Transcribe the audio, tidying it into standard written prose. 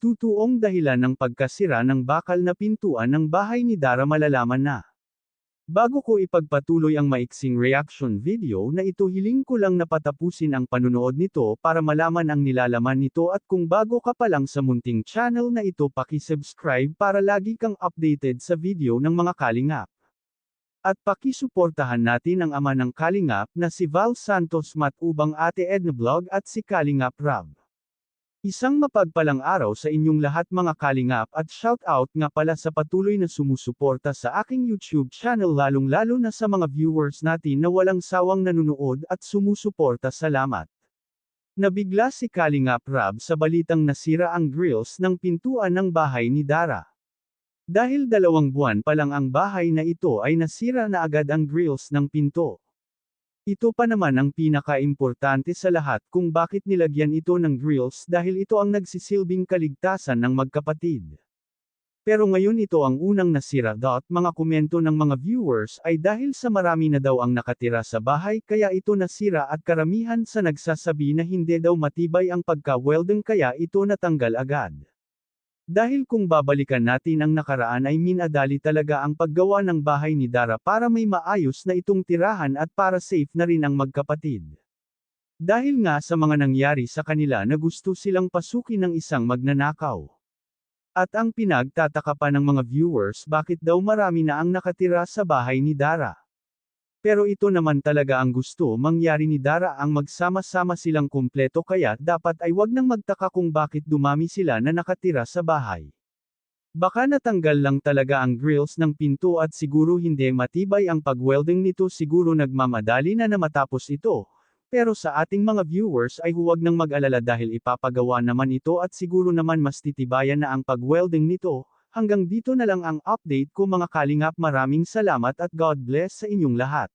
Tutuong dahilan ng pagkasira ng bakal na pintuan ng bahay ni Dara malalaman na. Bago ko ipagpatuloy ang maiksing reaction video na ito, hiling ko lang na patapusin ang panunood nito para malaman ang nilalaman nito, at kung bago ka pa lang sa munting channel na ito, paki-subscribe para lagi kang updated sa video ng mga kalingap. At pakisuportahan natin ang ama ng kalingap na si Val Santos Matubang, Ate Edna Vlog at si Kalingap Rab. Isang mapagpalang araw sa inyong lahat mga kalingap, at shoutout nga pala sa patuloy na sumusuporta sa aking YouTube channel, lalong-lalo na sa mga viewers natin na walang sawang nanunood at sumusuporta. Salamat. Nabigla si Kalingap Rab sa balitang nasira ang grills ng pintuan ng bahay ni Dara. Dahil 2 buwan pa lang ang bahay na ito ay nasira na agad ang grills ng pinto. Ito pa naman ang pinaka-importante sa lahat kung bakit nilagyan ito ng grills, dahil ito ang nagsisilbing kaligtasan ng magkapatid. Pero ngayon ito ang unang nasira. Mga komento ng mga viewers ay dahil sa marami na daw ang nakatira sa bahay kaya ito nasira, at karamihan sa nagsasabi na hindi daw matibay ang pagka-welding kaya ito natanggal agad. Dahil kung babalikan natin ang nakaraan ay minadali talaga ang paggawa ng bahay ni Dara para may maayos na itong tirahan at para safe na rin ang magkapatid. Dahil nga sa mga nangyari sa kanila na gusto silang pasukin ng isang magnanakaw. At ang pinagtataka pa ng mga viewers, bakit daw marami na ang nakatira sa bahay ni Dara. Pero ito naman talaga ang gusto mangyari ni Dara, ang magsama-sama silang kumpleto, kaya dapat ay wag nang magtaka kung bakit dumami sila na nakatira sa bahay. Baka natanggal lang talaga ang grills ng pinto at siguro hindi matibay ang pag-welding nito, siguro nagmamadali na matapos ito. Pero sa ating mga viewers ay huwag nang mag-alala dahil ipapagawa naman ito at siguro naman mas titibayan na ang pag-welding nito. Hanggang dito na lang ang update ko mga kalingap, maraming salamat at God bless sa inyong lahat.